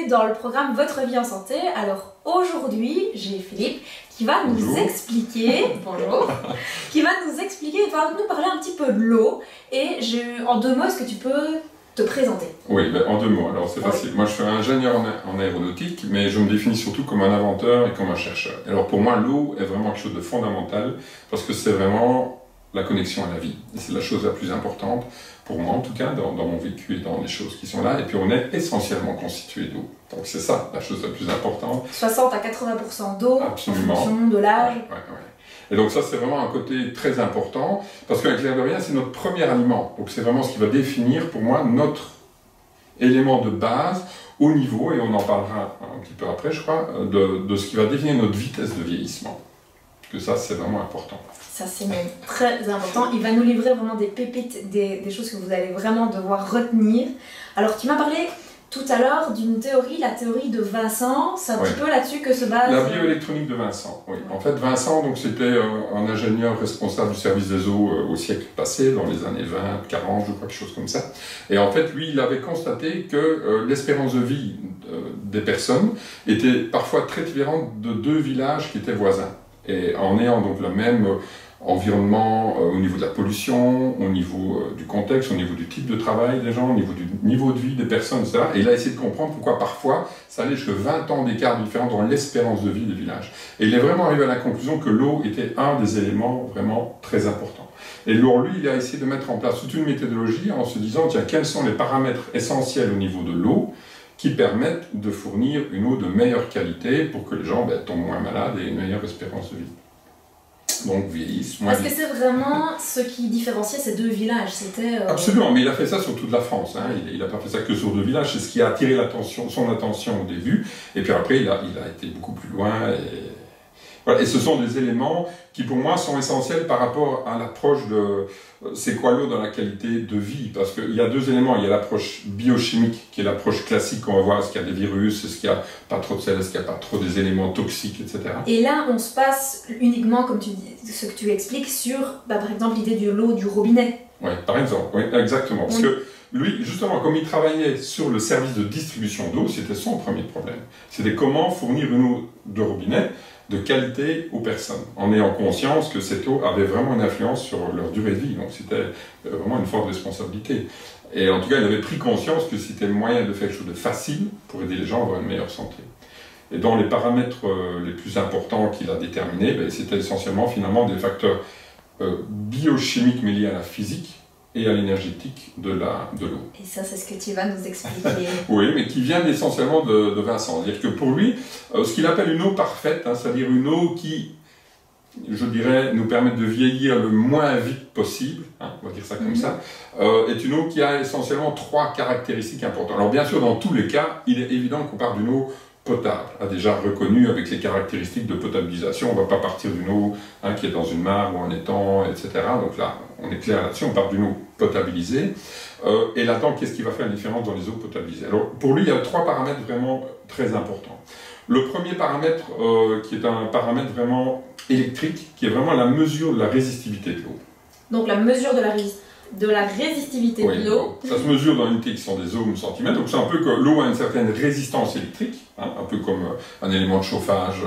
bienvenue dans le programme Votre vie en santé. Alors aujourd'hui, j'ai Philippe qui va nous expliquer, bonjour, qui va nous parler un petit peu de l'eau. Et en 2 mots, est-ce que tu peux te présenter? Oui, en 2 mots, alors c'est facile. Moi je suis ingénieur en aéronautique, mais je me définis surtout comme un inventeur et comme un chercheur. Alors pour moi, l'eau est vraiment quelque chose de fondamental, parce que c'est vraiment la connexion à la vie. Et c'est la chose la plus importante, pour moi en tout cas, dans mon vécu et dans les choses qui sont là. Et puis on est essentiellement constitué d'eau. Donc c'est ça, la chose la plus importante. 60 à 80% d'eau, en Absolument. fonction de l'âge. Ouais. Et donc ça c'est vraiment un côté très important, parce qu'avec l'air de rien, c'est notre premier aliment. Donc c'est vraiment ce qui va définir pour moi notre élément de base au niveau, et on en parlera un petit peu après je crois, de ce qui va définir notre vitesse de vieillissement. Parce que ça c'est vraiment important. Ça c'est même très important. Il va nous livrer vraiment des pépites, des choses que vous allez vraiment devoir retenir. Alors tu m'as parlé tout à l'heure d'une théorie, la théorie de Vincent. C'est un petit peu là-dessus que se base... La bioélectronique de Vincent, oui. En fait, Vincent, c'était un ingénieur responsable du service des eaux au siècle passé, dans les années 20, 40, je crois, quelque chose comme ça. Et en fait, lui, il avait constaté que l'espérance de vie des personnes était parfois très différente de 2 villages qui étaient voisins. Et en ayant donc le même environnement au niveau de la pollution, au niveau du contexte, au niveau du type de travail des gens, au niveau du niveau de vie des personnes, etc. Et il a essayé de comprendre pourquoi parfois ça allait jusqu'à 20 ans d'écart différent dans l'espérance de vie des villages. Et il est vraiment arrivé à la conclusion que l'eau était un des éléments vraiment très importants. Et alors lui, il a essayé de mettre en place toute une méthodologie en se disant, tiens, quels sont les paramètres essentiels au niveau de l'eau qui permettent de fournir une eau de meilleure qualité pour que les gens tombent moins malades et aient une meilleure espérance de vie. Donc vieillissent moins vite. Est-ce que c'est vraiment ce qui différenciait ces 2 villages? Absolument, mais il a fait ça sur toute la France. Hein. Il n'a pas fait ça que sur 2 villages. C'est ce qui a attiré son attention au début. Et puis après, il a été beaucoup plus loin. Voilà. Et ce sont des éléments qui, pour moi, sont essentiels par rapport à l'approche de c'est quoi l'eau dans la qualité de vie. Parce qu'il y a 2 éléments. Il y a l'approche biochimique, qui est l'approche classique qu'on va voir. Est-ce qu'il y a des virus? Est-ce qu'il n'y a pas trop de sel? Est-ce qu'il n'y a pas trop des éléments toxiques, etc. Et là, on se passe uniquement, comme tu dis, ce que tu expliques, sur, par exemple, l'idée de l'eau du robinet. Oui, par exemple. Oui, exactement. Parce que lui, justement, comme il travaillait sur le service de distribution d'eau, c'était son premier problème. C'était comment fournir une eau de robinet de qualité aux personnes, en ayant conscience que cette eau avait vraiment une influence sur leur durée de vie. Donc c'était vraiment une forte responsabilité. Et en tout cas, il avait pris conscience que c'était le moyen de faire quelque chose de facile pour aider les gens à avoir une meilleure santé. Et dans les paramètres les plus importants qu'il a déterminés, c'était essentiellement finalement des facteurs biochimiques mais liés à la physique et à l'énergétique de l'eau. Et ça, c'est ce que tu vas nous expliquer. Oui, mais qui vient essentiellement de Vincent. C'est-à-dire que pour lui, ce qu'il appelle une eau parfaite, hein, c'est-à-dire une eau qui, je dirais, nous permet de vieillir le moins vite possible, hein, on va dire ça comme ça, est une eau qui a essentiellement 3 caractéristiques importantes. Alors bien sûr, dans tous les cas, il est évident qu'on part d'une eau potable, déjà reconnue avec les caractéristiques de potabilisation. On ne va pas partir d'une eau qui est dans une mare ou un étang, etc. Donc là, on est clair là-dessus, on part d'une eau potabilisée. Et là-dedans, qu'est-ce qui va faire la différence dans les eaux potabilisées? Alors, pour lui, il y a 3 paramètres vraiment très importants. Le premier paramètre, qui est un paramètre vraiment électrique, qui est vraiment la mesure de la résistivité de l'eau. Donc la mesure de la résistivité de l'eau. Ça se mesure dans unités qui sont des ohms centimètres, donc c'est un peu que l'eau a une certaine résistance électrique, hein, un peu comme un élément de chauffage,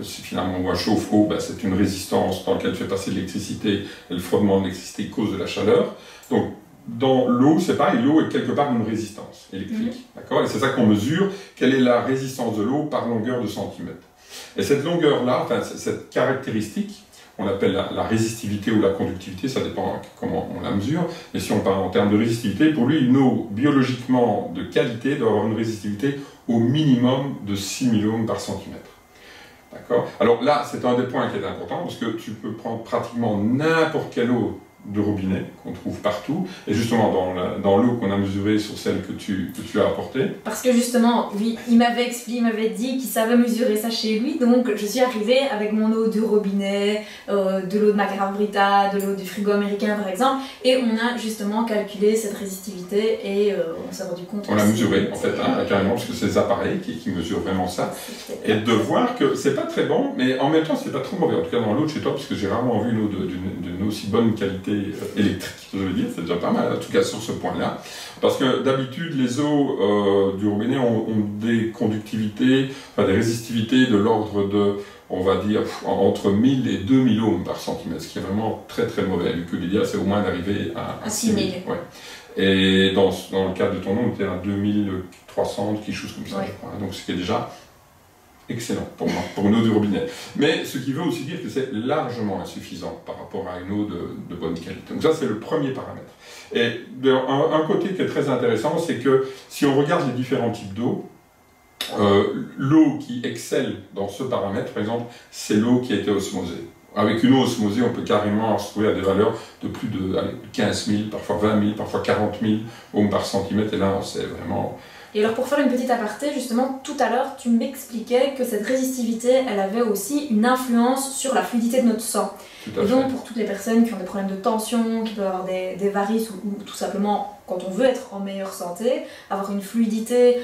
si finalement on chauffe-eau, c'est une résistance dans laquelle fait passer de l'électricité, et le frottement de l'électricité cause de la chaleur. Donc dans l'eau, c'est pareil, l'eau est quelque part une résistance électrique, d'accord? Et c'est ça qu'on mesure, quelle est la résistance de l'eau par longueur de centimètre. Et cette longueur-là, enfin cette caractéristique, on l'appelle la résistivité ou la conductivité, ça dépend comment on la mesure, mais si on parle en termes de résistivité, pour lui, une eau biologiquement de qualité doit avoir une résistivité au minimum de 6 milliohms par centimètre. D'accord? Alors là, c'est un des points qui est important, parce que tu peux prendre pratiquement n'importe quelle eau de robinet qu'on trouve partout, et justement dans l'eau qu'on a mesurée sur celle que tu as apportée. Parce que justement, lui, il m'avait dit qu'il savait mesurer ça chez lui, donc je suis arrivée avec mon eau de robinet, de l'eau de ma carafe Brita, de l'eau du frigo américain par exemple, et on a justement calculé cette résistivité et on s'est rendu compte. On l'a mesuré en fait, carrément, parce que c'est des appareils qui mesurent vraiment ça, et de voir que c'est pas très bon, mais en même temps c'est pas trop mauvais, en tout cas dans l'eau de chez toi, parce que j'ai rarement vu une eau d'une aussi bonne qualité électrique, je veux dire, c'est déjà pas mal, en tout cas sur ce point-là. Parce que d'habitude, les eaux du robinet ont des conductivités, enfin des résistivités de l'ordre de, on va dire, entre 1000 et 2000 ohms par centimètre, ce qui est vraiment très très mauvais. Vu que l'idéal, c'est au moins d'arriver à 6000. Ouais. Et dans le cas de ton eau, on était à 2300, quelque chose comme ça, je crois. Donc ce qui est déjà excellent pour moi, pour une eau du robinet. Mais ce qui veut aussi dire que c'est largement insuffisant par rapport à une eau de bonne qualité. Donc ça, c'est le premier paramètre. Et un côté qui est très intéressant, c'est que si on regarde les différents types d'eau, l'eau qui excelle dans ce paramètre, par exemple, c'est l'eau qui a été osmosée. Avec une eau osmosée, on peut carrément se trouver à des valeurs de plus de 15 000, parfois 20 000, parfois 40 000 ohms par centimètre, et là, c'est vraiment... Et alors pour faire une petite aparté, justement, tout à l'heure, tu m'expliquais que cette résistivité, elle avait aussi une influence sur la fluidité de notre sang. Et donc pour toutes les personnes qui ont des problèmes de tension, qui peuvent avoir des varices ou tout simplement, quand on veut être en meilleure santé, avoir une fluidité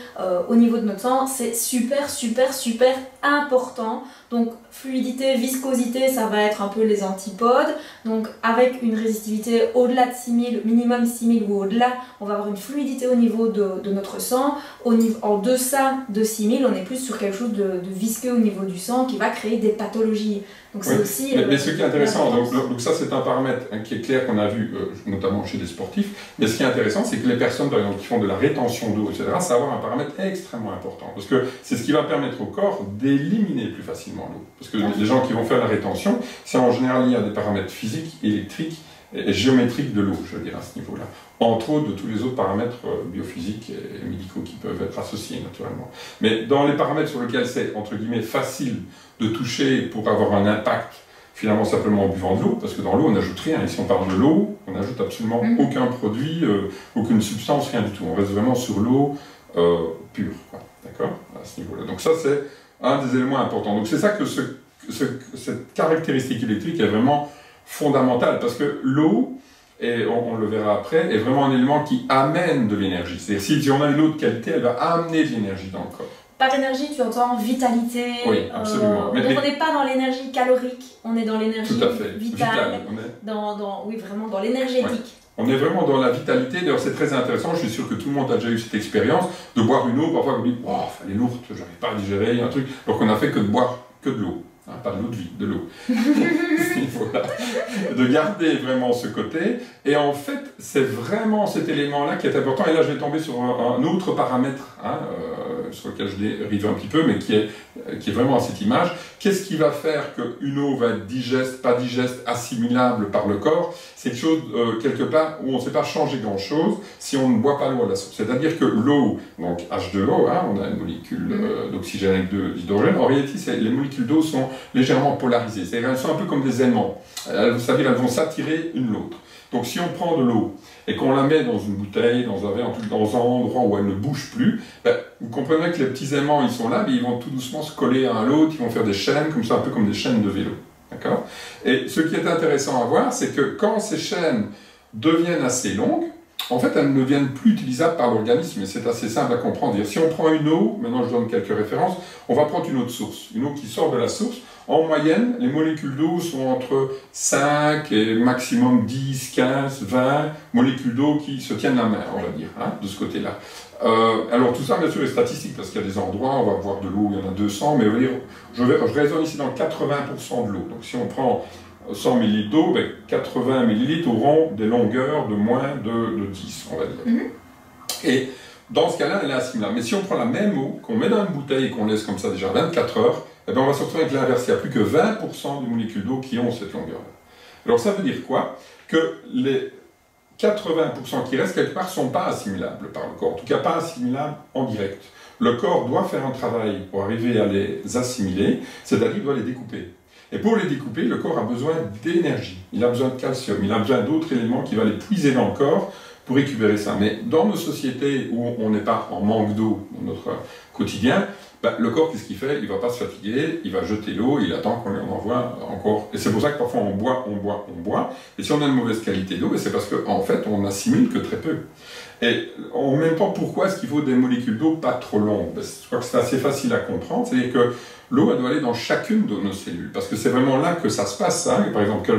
au niveau de notre sang, c'est super, super, super important. Donc fluidité, viscosité, ça va être un peu les antipodes. Donc avec une résistivité au-delà de 6000, minimum 6000 ou au-delà, on va avoir une fluidité au niveau de notre sang. En deçà de 6000, on est plus sur quelque chose de visqueux au niveau du sang qui va créer des pathologies. Donc c'est aussi... Mais ce qui est intéressant, donc ça c'est un paramètre qui est clair qu'on a vu notamment chez les sportifs, mais ce qui est intéressant c'est que les personnes par exemple qui font de la rétention d'eau, etc., ça va avoir un paramètre extrêmement important, parce que c'est ce qui va permettre au corps d'éliminer plus facilement l'eau. Parce que les gens qui vont faire la rétention, c'est en général lié à des paramètres physiques, électriques et géométriques de l'eau, je veux dire, à ce niveau-là. Entre autres de tous les autres paramètres biophysiques et médicaux qui peuvent être associés naturellement. Mais dans les paramètres sur lesquels c'est, entre guillemets, facile de toucher pour avoir un impact, finalement simplement en buvant de l'eau, parce que dans l'eau on n'ajoute rien, et si on parle de l'eau, on n'ajoute absolument aucun produit, aucune substance, rien du tout. On reste vraiment sur l'eau pure, d'accord, à ce niveau-là. Donc ça c'est un des éléments importants. Donc c'est ça que cette caractéristique électrique est vraiment fondamentale, parce que l'eau, et on le verra après, est vraiment un élément qui amène de l'énergie. C'est-à-dire si on a une eau de qualité, elle va amener de l'énergie dans le corps. Par énergie, tu entends vitalité. Oui, absolument. Donc on n'est pas dans l'énergie calorique, on est dans l'énergie vitale, oui, vraiment dans l'énergétique. Ouais. On est vraiment dans la vitalité. D'ailleurs, c'est très intéressant. Je suis sûr que tout le monde a déjà eu cette expérience de boire une eau. Parfois, on dit « Oh, elle est lourde, je n'arrive pas à digérer un truc. » Alors qu'on n'a fait que de boire que de l'eau. Hein, pas de l'eau de vie, de l'eau. Voilà. De garder vraiment ce côté. Et en fait, c'est vraiment cet élément-là qui est important. Et là, je vais tomber sur un autre paramètre, sur lequel je dérive un petit peu, mais qui est vraiment à cette image. Qu'est-ce qui va faire qu'une eau va être digeste, pas digeste, assimilable par le corps? C'est quelque chose, quelque part, où on ne sait pas changer grand-chose si on ne boit pas l'eau à la source. C'est-à-dire que l'eau, donc H2O, on a une molécule d'oxygène avec d'hydrogène. En réalité, les molécules d'eau sont légèrement polarisées. C'est-à-dire qu'elles sont un peu comme des aimants. C'est-à-dire qu'elles vont s'attirer une l'autre. Donc si on prend de l'eau et qu'on la met dans une bouteille, dans un verre, dans un endroit où elle ne bouge plus, vous comprenez que les petits aimants, ils sont là, mais ils vont tout doucement se coller à l'autre, ils vont faire des chaînes, comme ça, un peu comme des chaînes de vélo. D'accord? Et ce qui est intéressant à voir, c'est que quand ces chaînes deviennent assez longues, en fait, elles ne deviennent plus utilisables par l'organisme, et c'est assez simple à comprendre. Si on prend une eau, maintenant je donne quelques références, on va prendre une eau de source, une eau qui sort de la source. En moyenne, les molécules d'eau sont entre 5 et maximum 10, 15, 20 molécules d'eau qui se tiennent la main, on va dire, de ce côté-là. Alors tout ça, bien sûr, est statistique, parce qu'il y a des endroits, on va voir de l'eau, il y en a 200, mais je raisonne ici dans 80% de l'eau. Donc si on prend 100 ml d'eau, 80 ml auront des longueurs de moins de 10, on va dire. Et dans ce cas-là, elle est assimilable. Mais si on prend la même eau, qu'on met dans une bouteille et qu'on laisse comme ça déjà 24 heures, eh bien on va se retrouver avec l'inverse. Il n'y a plus que 20% des molécules d'eau qui ont cette longueur-là. Alors ça veut dire quoi? Que les 80% qui restent quelque part ne sont pas assimilables par le corps. En tout cas, pas assimilables en direct. Le corps doit faire un travail pour arriver à les assimiler, c'est-à-dire qu'il doit les découper. Et pour les découper, le corps a besoin d'énergie. Il a besoin de calcium, il a besoin d'autres éléments qui vont les puiser dans le corps pour récupérer ça. Mais dans nos sociétés où on n'est pas en manque d'eau dans notre quotidien, ben, le corps, qu'est-ce qu'il fait? Il ne va pas se fatiguer, il va jeter l'eau, il attend qu'on lui en envoie encore. Et c'est pour ça que parfois on boit. Et si on a une mauvaise qualité d'eau, c'est parce qu'en fait, on n'assimile que très peu. Et en même temps, pourquoi est-ce qu'il faut des molécules d'eau pas trop longues? Je crois que c'est assez facile à comprendre. C'est-à-dire que l'eau, elle doit aller dans chacune de nos cellules. Parce que c'est vraiment là que ça se passe. Hein. Par exemple,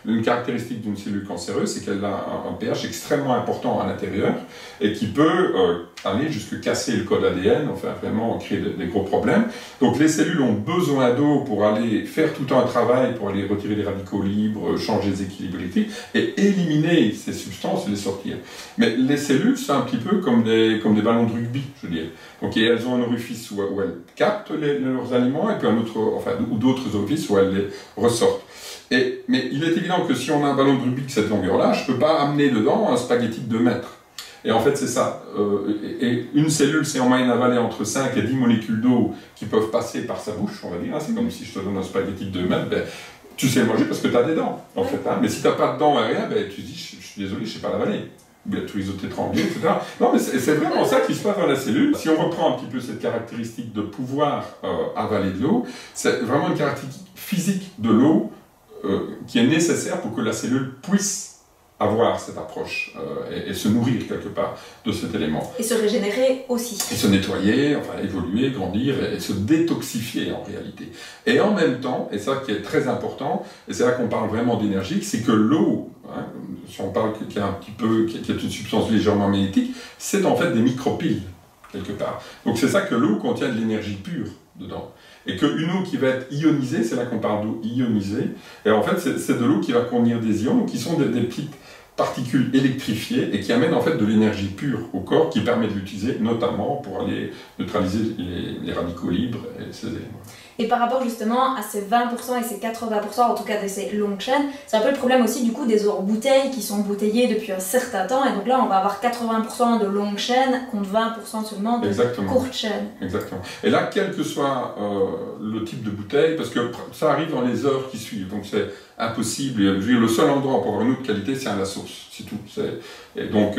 une caractéristique d'une cellule cancéreuse, c'est qu'elle a un pH extrêmement important à l'intérieur et qui peut aller jusqu'à casser le code ADN, enfin vraiment créer des gros problèmes. Donc les cellules ont besoin d'eau pour aller faire tout un travail, pour aller retirer les radicaux libres, changer les équilibres électriques et éliminer ces substances et les sortir. Mais les cellules, c'est un petit peu comme des ballons de rugby, je veux dire. Donc elles ont un orifice où elles captent leurs aliments et puis un autre, ou d'autres orifices où elles les ressortent. Mais il est évident que si on a un ballon de rugby de cette longueur-là, je ne peux pas amener dedans un spaghetti de 2 mètres. Et en fait, c'est ça. Et une cellule, c'est en moyenne avaler entre 5 et 10 molécules d'eau qui peuvent passer par sa bouche, on va dire. C'est comme si je te donne un spaghetti de 2 mètres, ben, tu sais le manger parce que tu as des dents, en fait. Hein. Mais si tu n'as pas de dents et rien, ben, tu te dis, je suis désolé, je ne sais pas l'avaler. Il y a tous les autres étranglés, etc. Non, mais c'est vraiment ça qui se passe dans la cellule. Si on reprend un petit peu cette caractéristique de pouvoir avaler de l'eau, c'est vraiment une caractéristique physique de l'eau qui est nécessaire pour que la cellule puisse avoir cette approche et se nourrir quelque part de cet élément. Et se régénérer aussi. Et se nettoyer, enfin évoluer, grandir et se détoxifier en réalité. Et en même temps, et ça qui est très important, et c'est là qu'on parle vraiment d'énergie, c'est que l'eau, hein, si on parle qui est une substance légèrement magnétique, c'est en fait des micropiles quelque part. Donc c'est ça que l'eau contient de l'énergie pure dedans. Et qu'une eau qui va être ionisée, c'est là qu'on parle d'eau ionisée, et en fait c'est de l'eau qui va contenir des ions, qui sont des petites particules électrifiées et qui amènent en fait de l'énergie pure au corps qui permet de l'utiliser notamment pour aller neutraliser les radicaux libres et ces éléments. Et par rapport justement à ces 20% et ces 80%, en tout cas de ces longues chaînes, c'est un peu le problème aussi du coup des eaux en bouteille qui sont bouteillées depuis un certain temps, et donc là on va avoir 80% de longues chaînes contre 20% seulement de courtes chaînes. Exactement. Et là, quel que soit le type de bouteille, parce que ça arrive dans les heures qui suivent, donc c'est impossible. Je veux dire, le seul endroit pour avoir une autre qualité, c'est à la source, c'est tout. Et donc,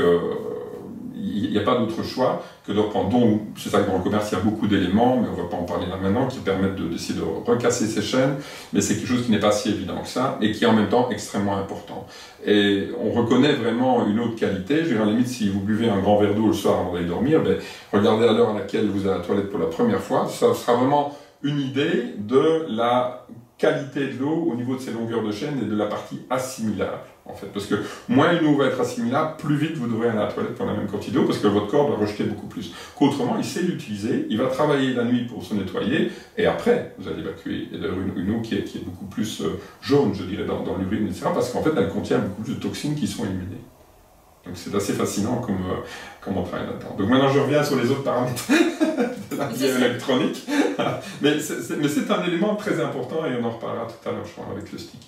il n'y a pas d'autre choix que de reprendre. Donc, c'est ça que dans le commerce, il y a beaucoup d'éléments, mais on ne va pas en parler là maintenant, qui permettent d'essayer de recasser ces chaînes, mais c'est quelque chose qui n'est pas si évident que ça, et qui est en même temps extrêmement important. Et on reconnaît vraiment une autre qualité. Je veux dire, à la limite, si vous buvez un grand verre d'eau le soir avant d'aller dormir, ben, regardez à l'heure à laquelle vous allez à la toilette pour la première fois, ça sera vraiment une idée de la qualité de l'eau au niveau de ses longueurs de chaîne et de la partie assimilable, en fait. Parce que moins une eau va être assimilable, plus vite vous devrez aller à la toilette pour la même quantité d'eau, parce que votre corps doit rejeter beaucoup plus. Qu'autrement, il sait l'utiliser, il va travailler la nuit pour se nettoyer, et après, vous allez évacuer. Et d'ailleurs, une eau qui est beaucoup plus jaune, je dirais, dans l'urine, etc., parce qu'en fait, elle contient beaucoup plus de toxines qui sont éliminées. Donc c'est assez fascinant comme on travaille là-dedans. Donc maintenant je reviens sur les autres paramètres de la bioélectronique. Mais c'est un élément très important et on en reparlera tout à l'heure, je crois, avec le stick.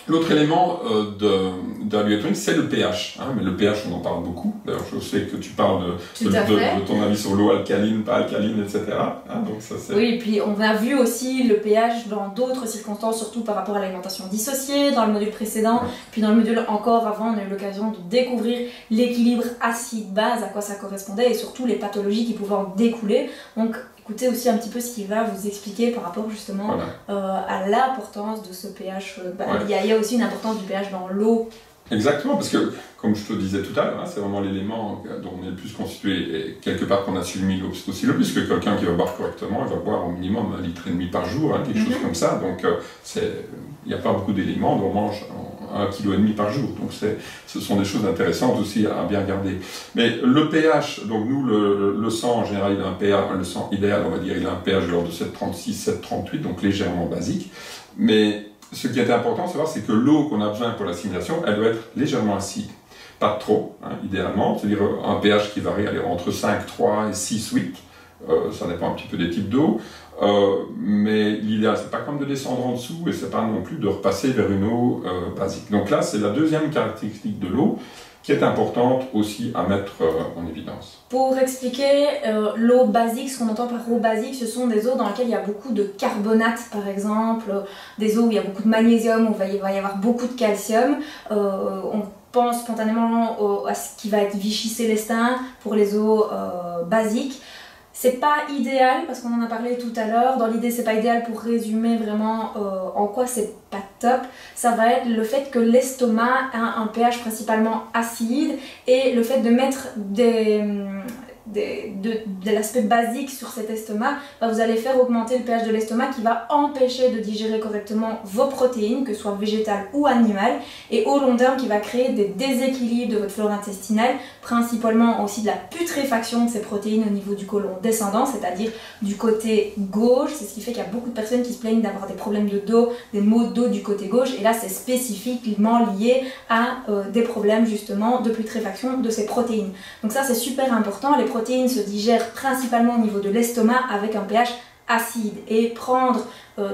L'autre élément de la bioélectronique, c'est le pH. Hein, mais le pH, on en parle beaucoup. D'ailleurs, je sais que tu parles de ton avis sur l'eau alcaline, pas alcaline, etc. Hein, donc ça, oui, et puis on a vu aussi le pH dans d'autres circonstances, surtout par rapport à l'alimentation dissociée, dans le module précédent. Ouais. Puis dans le module encore avant, on a eu l'occasion de découvrir l'équilibre acide-base, à quoi ça correspondait, et surtout les pathologies qui pouvaient en découler. Donc, écoutez aussi un petit peu ce qu'il va vous expliquer par rapport justement à l'importance de ce pH. Il y a aussi une importance du pH dans l'eau. Exactement, parce que, comme je te disais tout à l'heure, hein, c'est vraiment l'élément dont on est le plus constitué, et quelque part qu'on a suivi l'eau, c'est aussi le plus que quelqu'un qui va boire correctement, il va boire au minimum 1,5 litre par jour, hein, quelque chose comme ça, donc il n'y a pas beaucoup d'éléments, on mange 1,5 kg par jour, donc ce sont des choses intéressantes aussi à bien garder. Mais le pH, donc nous, le sang en général, il a un pH, le sang idéal, on va dire, il a un pH de l'ordre de 7,36, 7,38, donc légèrement basique, mais ce qui est important de savoir, c'est que l'eau qu'on a besoin pour l'assimilation, elle doit être légèrement acide. Pas trop, hein, idéalement, c'est-à-dire un pH qui varie entre 5,3 et 6,8, ça dépend un petit peu des types d'eau, mais l'idéal, c'est pas comme de descendre en dessous, et c'est pas non plus de repasser vers une eau basique. Donc là, c'est la deuxième caractéristique de l'eau, qui est importante aussi à mettre en évidence. Pour expliquer l'eau basique, ce qu'on entend par eau basique, ce sont des eaux dans lesquelles il y a beaucoup de carbonate par exemple, des eaux où il y a beaucoup de magnésium, où il va y avoir beaucoup de calcium. On pense spontanément à ce qui va être Vichy Célestin pour les eaux basiques. C'est pas idéal, parce qu'on en a parlé tout à l'heure. Dans l'idée, c'est pas idéal pour résumer vraiment en quoi c'est pas top. Ça va être le fait que l'estomac a un pH principalement acide et le fait de mettre de l'aspect basique sur cet estomac, vous allez faire augmenter le pH de l'estomac qui va empêcher de digérer correctement vos protéines, que ce soit végétales ou animales, et au long terme qui va créer des déséquilibres de votre flore intestinale, principalement aussi de la putréfaction de ces protéines au niveau du côlon descendant, c'est-à-dire du côté gauche. C'est ce qui fait qu'il y a beaucoup de personnes qui se plaignent d'avoir des problèmes de dos, des maux de dos du côté gauche, et là c'est spécifiquement lié à des problèmes justement de putréfaction de ces protéines. Donc ça c'est super important. Les protéines se digèrent principalement au niveau de l'estomac avec un pH acide, et prendre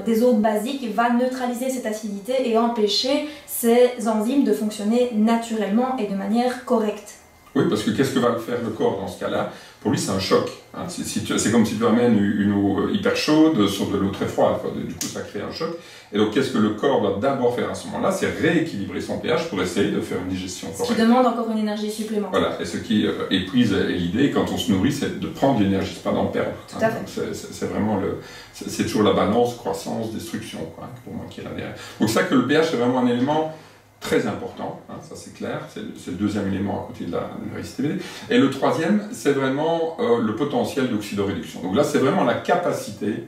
des eaux basiques va neutraliser cette acidité et empêcher ces enzymes de fonctionner naturellement et de manière correcte. Oui, parce que qu'est-ce que va faire le corps dans ce cas-là? Pour lui, c'est un choc. Hein. C'est comme si tu amènes une eau hyper chaude sur de l'eau très froide. Du coup, ça crée un choc. Et donc, qu'est-ce que le corps doit d'abord faire à ce moment-là? C'est rééquilibrer son pH pour essayer de faire une digestion correcte. Ce qui demande encore une énergie supplémentaire. Voilà, et ce qui épuise l'idée, quand on se nourrit, c'est de prendre de l'énergie, c'est pas d'en perdre. Tout à fait. C'est vraiment c'est toujours la balance, croissance, destruction, quoi, pour moi, qui est là derrière. Donc ça, que le pH est vraiment un élément très important, hein, ça c'est clair, c'est le deuxième élément à côté de la RICTBD. Et le troisième, c'est vraiment le potentiel d'oxydoréduction. Donc là, c'est vraiment la capacité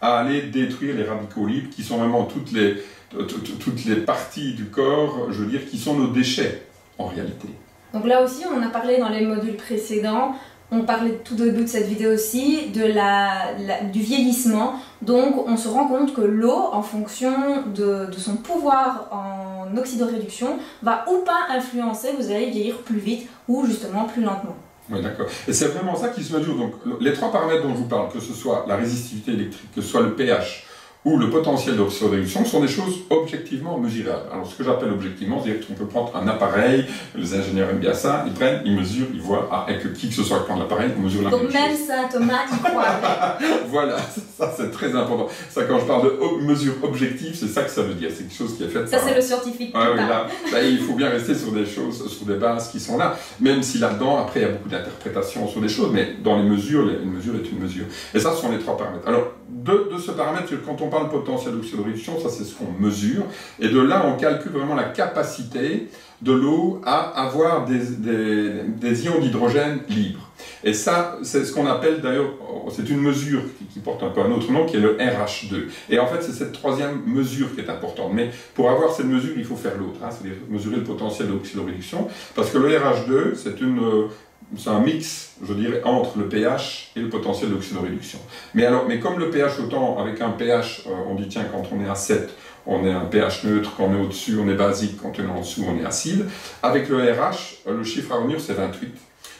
à aller détruire les radicaux libres, qui sont vraiment toutes les parties du corps, je veux dire, qui sont nos déchets, en réalité. Donc là aussi, on en a parlé dans les modules précédents. On parlait tout au début de cette vidéo aussi du vieillissement. Donc on se rend compte que l'eau, en fonction de son pouvoir en oxydoréduction, va ou pas influencer, vous allez vieillir plus vite ou justement plus lentement. Oui, d'accord. Et c'est vraiment ça qui se mesure. Donc les trois paramètres dont je vous parle, que ce soit la résistivité électrique, que ce soit le pH, ou le potentiel d'oxydoréduction, sont des choses objectivement mesurables. Alors ce que j'appelle objectivement, c'est-à-dire qu'on peut prendre un appareil, les ingénieurs aiment bien ça, ils prennent, ils mesurent, ils voient, et que qui que ce soit qui prend l'appareil, on mesure la même chose. Donc même Saint Thomas y croit. Voilà, ça c'est très important. Ça, quand je parle de mesure objective, c'est ça que ça veut dire, c'est quelque chose qui est fait ça c'est le scientifique qui parle. Là, il faut bien rester sur des choses, sur des bases qui sont là, même si là-dedans, après il y a beaucoup d'interprétations sur des choses, mais dans les mesures, une mesure est une mesure. Et ça, ce sont les trois paramètres. Alors, de ce paramètre, quand on parle potentiel d'oxydoréduction, ça c'est ce qu'on mesure, et de là on calcule vraiment la capacité de l'eau à avoir des ions d'hydrogène libres. Et ça, c'est ce qu'on appelle d'ailleurs, c'est une mesure qui porte un peu un autre nom, qui est le RH2. Et en fait, c'est cette troisième mesure qui est importante. Mais pour avoir cette mesure, il faut faire l'autre, hein, c'est-à-dire mesurer le potentiel d'oxydoréduction, parce que le RH2, c'est un mix, je dirais, entre le pH et le potentiel d'oxydoréduction. Mais comme le pH, autant avec un pH, on dit tiens, quand on est à 7, on est un pH neutre, quand on est au-dessus, on est basique, quand on est en dessous, on est acide. Avec le RH, le chiffre à retenir, c'est 28.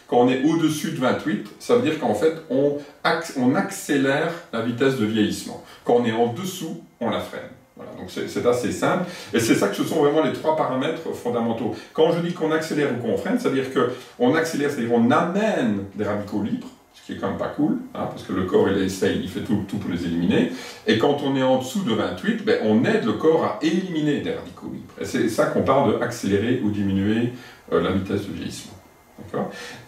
Quand on est au-dessus de 28, ça veut dire qu'en fait, on accélère la vitesse de vieillissement. Quand on est en dessous, on la freine. Voilà, donc c'est assez simple, et c'est ça que ce sont vraiment les trois paramètres fondamentaux. Quand je dis qu'on accélère ou qu'on freine, c'est-à-dire qu'on accélère, c'est-à-dire qu'on amène des radicaux libres, ce qui est quand même pas cool, hein, parce que le corps il fait tout pour les éliminer, et quand on est en dessous de 28, on aide le corps à éliminer des radicaux libres. Et c'est ça qu'on parle d'accélérer ou diminuer la vitesse de vieillissement.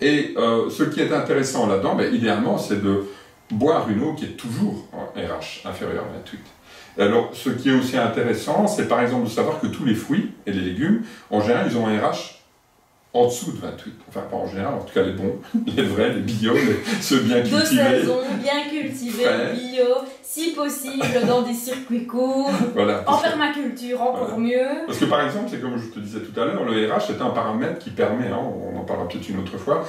Et ce qui est intéressant là-dedans, idéalement, c'est de boire une eau qui est toujours en RH inférieure à 28. Alors, ce qui est aussi intéressant, c'est par exemple de savoir que tous les fruits et les légumes, en général, ils ont un RH en dessous de 28. Enfin, pas en général, en tout cas les bons, les vrais, les bio, ceux bien cultivés. De saison, bien cultivés, bio, si possible dans des circuits courts, voilà, en permaculture encore mieux. Parce que par exemple, c'est comme je te disais tout à l'heure, le RH c'est un paramètre qui permet, hein, on en parlera peut-être une autre fois,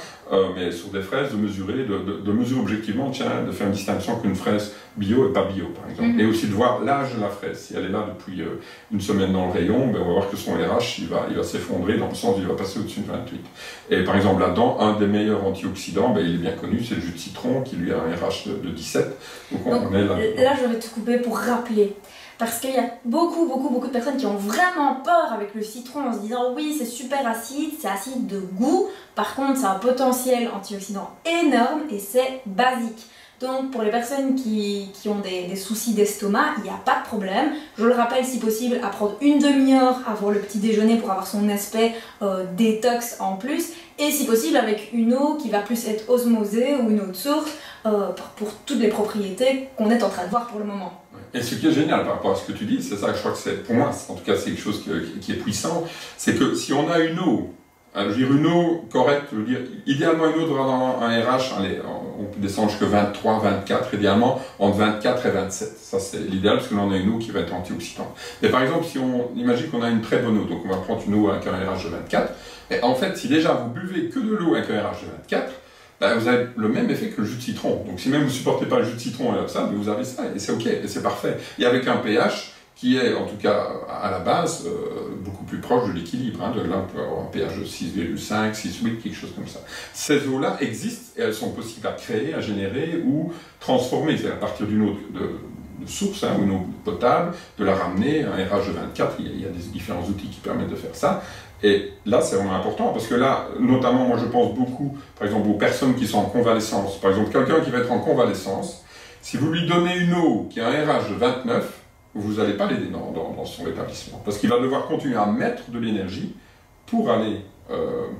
mais sur des fraises, de mesurer, de mesurer objectivement, tiens, de faire une distinction qu'une fraise bio et pas bio, par exemple. Et aussi de voir l'âge de la fraise. Si elle est là depuis une semaine dans le rayon, on va voir que son RH, il va s'effondrer dans le sens où il va passer au-dessus de 28. Et par exemple, là-dedans, un des meilleurs antioxydants, il est bien connu, c'est le jus de citron, qui lui a un RH de 17. Donc on est là. Là, je vais te couper pour rappeler. Parce qu'il y a beaucoup de personnes qui ont vraiment peur avec le citron en se disant oui, c'est super acide, c'est acide de goût. Par contre, c'est un potentiel antioxydant énorme et c'est basique. Donc pour les personnes qui ont des soucis d'estomac, il n'y a pas de problème. Je le rappelle, si possible, à prendre une demi-heure avant le petit déjeuner pour avoir son aspect détox en plus. Et si possible avec une eau qui va plus être osmosée ou une eau de source pour toutes les propriétés qu'on est en train de voir pour le moment. Et ce qui est génial par rapport à ce que tu dis, c'est ça que je crois que c'est, pour moi, en tout cas c'est quelque chose qui est puissant, c'est que si on a une eau, je veux dire une eau correcte, je veux dire, idéalement une eau doit avoir un RH, on peut descendre jusqu'à 23, 24, idéalement entre 24 et 27. Ça c'est l'idéal parce que là on a une eau qui va être antioxydante. Mais par exemple, si on imagine qu'on a une très bonne eau, donc on va prendre une eau avec un RH de 24, et en fait si déjà vous buvez que de l'eau avec un RH de 24, ben, vous avez le même effet que le jus de citron. Donc si même vous ne supportez pas le jus de citron et ça, vous avez ça et c'est ok, et c'est parfait. Et avec un pH qui est en tout cas à la base beaucoup plus proche de l'équilibre. Hein, de là, on peut avoir un pH de 6,5, 6,8, quelque chose comme ça. Ces eaux-là existent et elles sont possibles à créer, à générer ou transformer. C'est à partir d'une eau de source, hein, ou une eau potable, de la ramener à un RH de 24. Il y a des différents outils qui permettent de faire ça. Et là, c'est vraiment important parce que là, notamment, moi je pense beaucoup, par exemple, aux personnes qui sont en convalescence. Par exemple, quelqu'un qui va être en convalescence, si vous lui donnez une eau qui a un RH de 29, vous n'allez pas l'aider dans son rétablissement. Parce qu'il va devoir continuer à mettre de l'énergie pour aller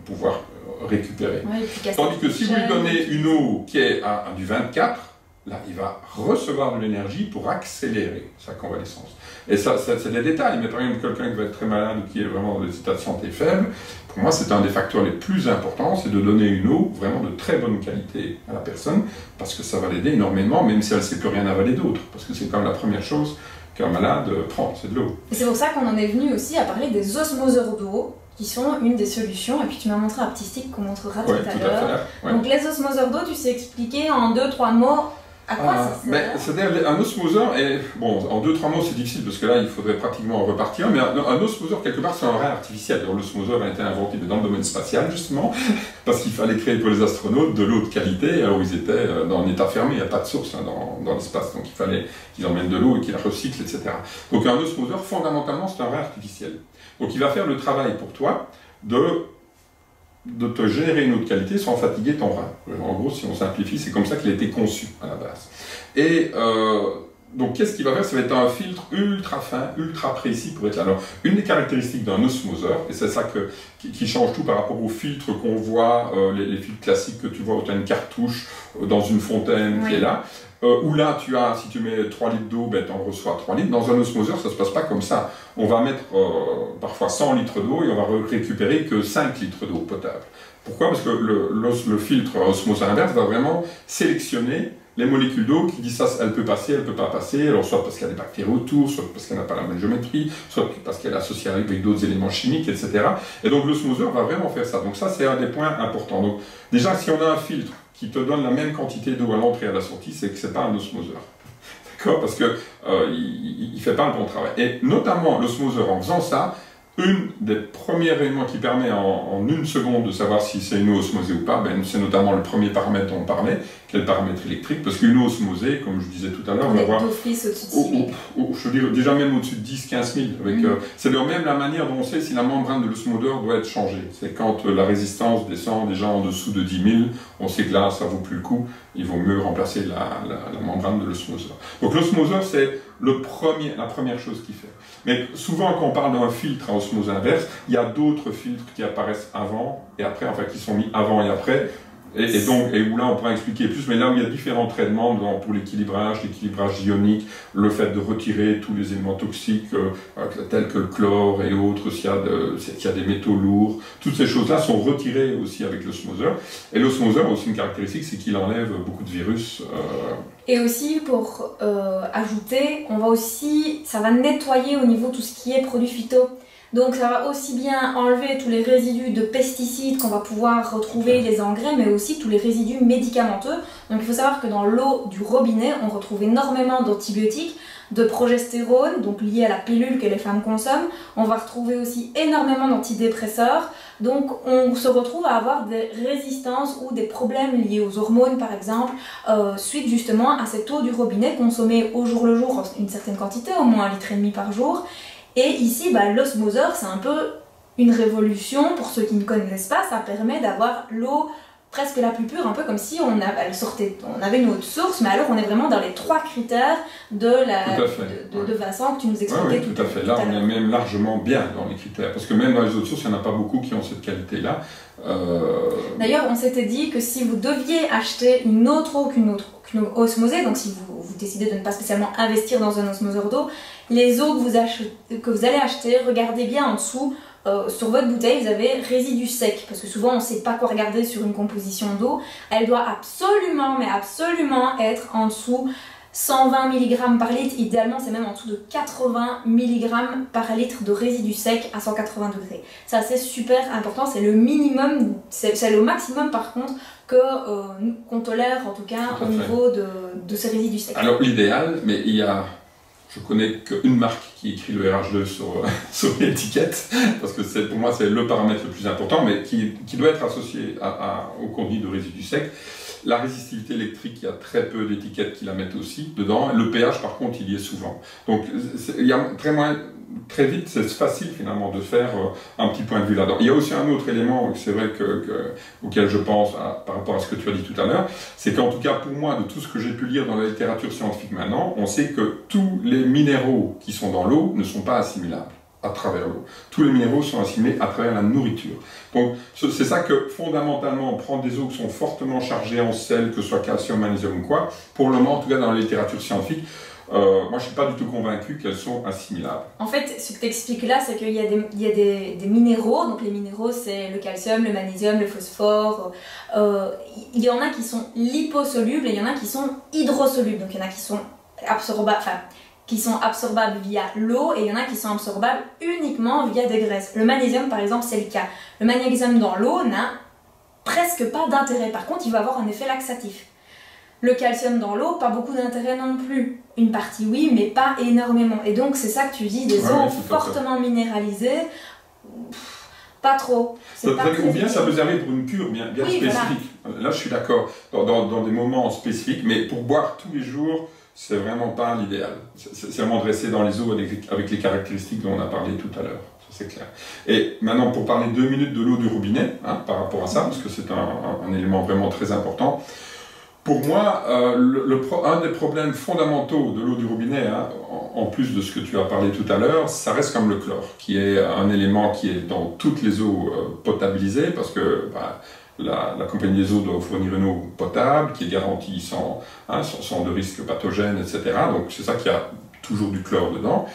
pouvoir récupérer. Ouais, tandis que si vous lui donnez une eau qui est à du 24, là, il va recevoir de l'énergie pour accélérer sa convalescence. Et ça, c'est des détails, mais par exemple, quelqu'un qui va être très malade ou qui est vraiment dans des états de santé faibles, pour moi, c'est un des facteurs les plus importants, c'est de donner une eau vraiment de très bonne qualité à la personne, parce que ça va l'aider énormément, même si elle ne sait plus rien avaler d'autre, parce que c'est quand même la première chose qu'un malade prend, c'est de l'eau. Et c'est pour ça qu'on en est venu aussi à parler des osmoseurs d'eau, qui sont une des solutions, et puis tu m'as montré un petit stick qu'on montrera tout à l'heure. Ouais. Donc les osmoseurs d'eau, tu sais expliquer en 2-3 mots à quoi ça sert? C'est-à-dire un osmoseur, et bon, en 2-3 mots c'est difficile parce que là il faudrait pratiquement repartir, mais un osmoseur quelque part c'est un rein artificiel. L'osmoseur a été inventé dans le domaine spatial justement, parce qu'il fallait créer pour les astronautes de l'eau de qualité, alors ils étaient dans un état fermé, il n'y a pas de source hein, dans l'espace, donc il fallait qu'ils emmènent de l'eau et qu'ils la recyclent, etc. Donc un osmoseur fondamentalement c'est un rein artificiel. Donc il va faire le travail pour toi de te générer une eau de qualité sans fatiguer ton rein. En gros, si on simplifie, c'est comme ça qu'il a été conçu à la base. Et donc, qu'est-ce qu'il va faire? Ça va être un filtre ultra fin, ultra précis pour être là. Alors, une des caractéristiques d'un osmoseur, et c'est ça qui change tout par rapport aux filtres qu'on voit, les filtres classiques que tu vois où tu as une cartouche dans une fontaine qui est là, où là, si tu mets 3 litres d'eau, ben, tu en reçois 3 litres. Dans un osmoseur, ça ne se passe pas comme ça. On va mettre parfois 100 litres d'eau et on va récupérer que 5 litres d'eau potable. Pourquoi? Parce que le filtre osmoseur inverse va vraiment sélectionner les molécules d'eau qui disent ça, elle peut passer, elle ne peut pas passer, alors soit parce qu'il y a des bactéries autour, soit parce qu'elle n'a pas la même géométrie, soit parce qu'elle est associée avec d'autres éléments chimiques, etc. Et donc l'osmoseur va vraiment faire ça. Donc ça, c'est un des points importants. Donc déjà, si on a un filtre qui te donne la même quantité d'eau à l'entrée et à la sortie, c'est que ce n'est pas un osmoseur. D'accord? Parce qu'il ne fait pas le bon travail. Et notamment, l'osmoseur, en faisant ça, une des premiers éléments qui permet en une seconde de savoir si c'est une eau osmosée ou pas, ben, c'est notamment le premier paramètre dont on parlait, qui est le paramètre électrique, parce qu'une eau osmosée, comme je disais tout à l'heure, on va avoir... je veux dire, déjà même au-dessus de 10-15 000. C'est même la manière dont on sait si la membrane de l'osmoseur doit être changée. C'est quand la résistance descend déjà en dessous de 10 000, on sait que là, ça ne vaut plus le coup, il vaut mieux remplacer la membrane de l'osmoseur. Donc l'osmoseur, c'est la première chose qu'il fait. Mais souvent, quand on parle d'un filtre à osmose inverse, il y a d'autres filtres qui apparaissent avant et après, enfin qui sont mis avant et après, et où là on pourra expliquer plus, mais là où il y a différents traitements pour l'équilibrage ionique, le fait de retirer tous les éléments toxiques tels que le chlore et autres, s'il y a des métaux lourds, toutes ces choses-là sont retirées aussi avec l'osmoseur. Et l'osmoseur a aussi une caractéristique, c'est qu'il enlève beaucoup de virus. Et aussi, pour ajouter, ça va nettoyer au niveau tout ce qui est produits phyto. Donc ça va aussi bien enlever tous les résidus de pesticides qu'on va pouvoir retrouver, les engrais, mais aussi tous les résidus médicamenteux. Donc il faut savoir que dans l'eau du robinet, on retrouve énormément d'antibiotiques, de progestérone, donc lié à la pilule que les femmes consomment. On va retrouver aussi énormément d'antidépresseurs. Donc on se retrouve à avoir des résistances ou des problèmes liés aux hormones par exemple, suite justement à cette eau du robinet consommée au jour le jour, une certaine quantité, au moins 1,5 litre par jour. Et ici, l'osmoseur, c'est un peu une révolution. Pour ceux qui ne connaissent pas, ça permet d'avoir l'eau presque la plus pure, un peu comme si on avait une autre source, mais alors on est vraiment dans les 3 critères de Vincent que tu nous expliquais tout à fait. Là, on est même largement bien dans les critères, parce que même dans les autres sources, il n'y en a pas beaucoup qui ont cette qualité-là. D'ailleurs, on s'était dit que si vous deviez acheter une autre eau qu'une osmosée, donc si vous décidez de ne pas spécialement investir dans un osmoseur d'eau, les eaux que vous allez acheter, regardez bien en dessous. Sur votre bouteille, vous avez résidu sec, parce que souvent on ne sait pas quoi regarder sur une composition d'eau. Elle doit absolument, mais absolument être en dessous 120 mg par litre. Idéalement, c'est même en dessous de 80 mg par litre de résidu sec à 180 degrés. Ça, c'est super important, c'est le minimum, c'est le maximum par contre qu'on tolère en tout cas au niveau de ces résidus secs. Alors l'idéal, mais je connais qu'une marque qui écrit le RH2 sur l'étiquette, parce que pour moi c'est le paramètre le plus important, mais qui doit être associé au contenu de résidus secs. La résistivité électrique, il y a très peu d'étiquettes qui la mettent aussi dedans. Le pH, par contre, il y est souvent. Donc, il y a très vite, c'est facile finalement de faire un petit point de vue là-dedans. Il y a aussi un autre élément, c'est vrai auquel je pense par rapport à ce que tu as dit tout à l'heure, c'est qu'en tout cas pour moi, de tout ce que j'ai pu lire dans la littérature scientifique maintenant, on sait que tous les minéraux qui sont dans l'eau ne sont pas assimilables à travers l'eau. Tous les minéraux sont assimilés à travers la nourriture. Donc c'est ça que fondamentalement, prendre des eaux qui sont fortement chargées en sel, que ce soit calcium, magnésium ou quoi, pour le moment, en tout cas dans la littérature scientifique, moi je ne suis pas du tout convaincu qu'elles sont assimilables. En fait, ce que tu expliques là, c'est qu'il y a des minéraux, donc les minéraux c'est le calcium, le magnésium, le phosphore, il y en a qui sont liposolubles et il y en a qui sont hydrosolubles, donc il y en a qui sont absorbables via l'eau et il y en a qui sont absorbables uniquement via des graisses. Le magnésium par exemple c'est le cas. Le magnésium dans l'eau n'a presque pas d'intérêt, par contre il va avoir un effet laxatif. Le calcium dans l'eau, pas beaucoup d'intérêt non plus. Une partie oui, mais pas énormément. Et donc c'est ça que tu dis, des eaux fortement minéralisées, pas trop. Ou bien ça peut servir pour une cure bien spécifique. Voilà. Là je suis d'accord, dans des moments spécifiques, mais pour boire tous les jours, c'est vraiment pas l'idéal. C'est vraiment de rester dans les eaux avec les caractéristiques dont on a parlé tout à l'heure, ça c'est clair. Et maintenant, pour parler 2 minutes de l'eau du robinet, par rapport à ça, parce que c'est un élément vraiment très important, pour moi, un des problèmes fondamentaux de l'eau du robinet, en plus de ce que tu as parlé tout à l'heure, ça reste comme le chlore, qui est un élément qui est dans toutes les eaux potabilisées, parce que la compagnie des eaux doit fournir une eau potable, qui est garantie sans de risques pathogènes, etc. Donc c'est ça qu'il y a toujours du chlore dedans.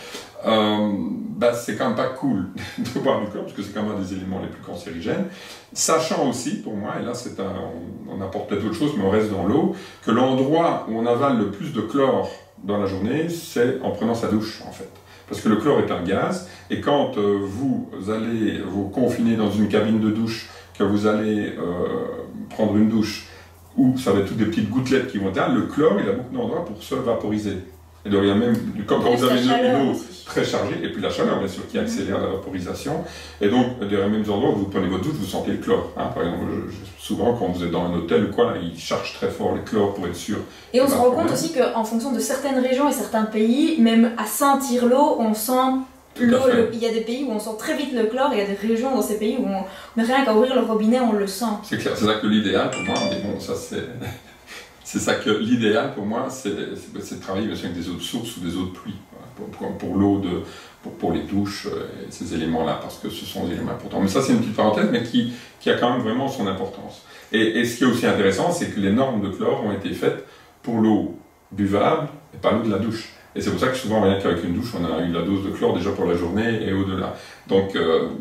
C'est quand même pas cool de boire du chlore, parce que c'est quand même un des éléments les plus cancérigènes. Sachant aussi, pour moi, et là on apporte peut-être autre chose, mais on reste dans l'eau, que l'endroit où on avale le plus de chlore dans la journée, c'est en prenant sa douche, en fait. Parce que le chlore est un gaz, et quand vous allez vous confiner dans une cabine de douche, que vous allez prendre une douche, où ça va être toutes des petites gouttelettes qui vont être là, le chlore, il a beaucoup d'endroits pour se vaporiser. Et donc il y a même, quand vous avez une eau très chargée, et puis la chaleur bien sûr qui accélère la vaporisation, et donc il y a même des endroits où vous prenez votre douche, vous sentez le chlore. Par exemple, souvent quand vous êtes dans un hôtel ou quoi, là, ils chargent très fort le chlore pour être sûr. Et on se rend compte aussi qu'en fonction de certaines régions et certains pays, même à sentir l'eau, on sent l'eau. Il y a des pays où on sent très vite le chlore, et il y a des régions dans ces pays où rien qu'à ouvrir le robinet, on le sent. C'est clair, c'est ça que l'idéal pour moi, mais bon, ça c'est... C'est ça que l'idéal pour moi, c'est de travailler bien sûr avec des eaux de source ou des eaux de pluie, pour l'eau, pour les douches, et ces éléments-là, parce que ce sont des éléments importants. Mais ça, c'est une petite parenthèse, mais qui a quand même vraiment son importance. Et ce qui est aussi intéressant, c'est que les normes de chlore ont été faites pour l'eau buvable et pas l'eau de la douche. Et c'est pour ça que souvent, rien qu'avec une douche, on a eu la dose de chlore déjà pour la journée et au-delà. Donc,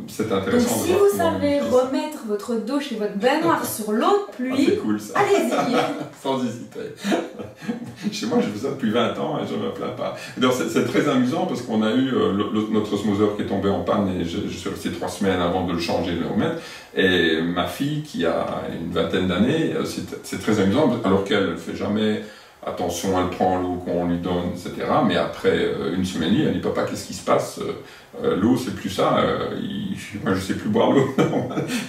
c'est intéressant. Donc, si vous savez remettre votre douche et votre baignoire sur l'eau de pluie, c'est cool, ça. Allez-y. Sans hésiter. Chez moi, je fais ça depuis 20 ans et je ne me plains pas. C'est très amusant parce qu'on a eu notre osmoseur qui est tombé en panne et je suis resté 3 semaines avant de le changer et de le remettre. Et ma fille, qui a une vingtaine d'années, c'est très amusant alors qu'elle ne fait jamais... Attention, elle prend l'eau qu'on lui donne, etc. Mais après une semaine, elle dit « Papa, qu'est-ce qui se passe L'eau, c'est plus ça. Moi, je ne sais plus boire l'eau. »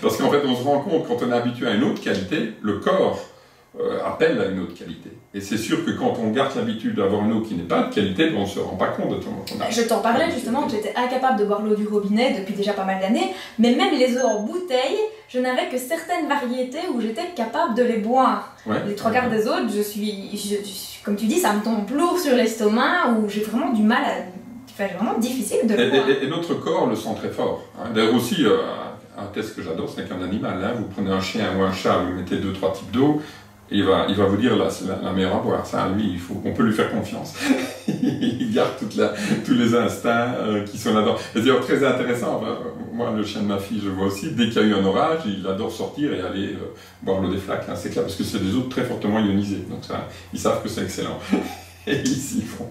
Parce qu'en fait, on se rend compte, quand on est habitué à une autre qualité, le corps appelle à une autre qualité. Et c'est sûr que quand on garde l'habitude d'avoir une eau qui n'est pas de qualité, on ne se rend pas compte de tout. Je t'en parlais justement, que j'étais incapable de boire l'eau du robinet depuis déjà pas mal d'années, mais même les eaux en bouteille, je n'avais que certaines variétés où j'étais capable de les boire. Ouais. Les trois quarts des autres, comme tu dis, ça me tombe lourd sur l'estomac, où j'ai vraiment du mal à... Enfin, c'est vraiment difficile de le boire. Et notre corps le sent très fort. Hein. D'ailleurs aussi, un test que j'adore, c'est qu'un animal. Hein. Vous prenez un chien ou un chat, vous mettez 2-3 types d'eau, et il va vous dire là, c'est la meilleure à boire. Ça, lui, on peut lui faire confiance. Il garde tous les instincts qui sont là-dedans. Et c'est très intéressant. Moi, le chien de ma fille, je vois aussi, dès qu'il y a eu un orage, il adore sortir et aller boire l'eau des flaques. Hein. C'est clair, parce que c'est des eaux très fortement ionisées. Donc ça, ils savent que c'est excellent. Et ils s'y font.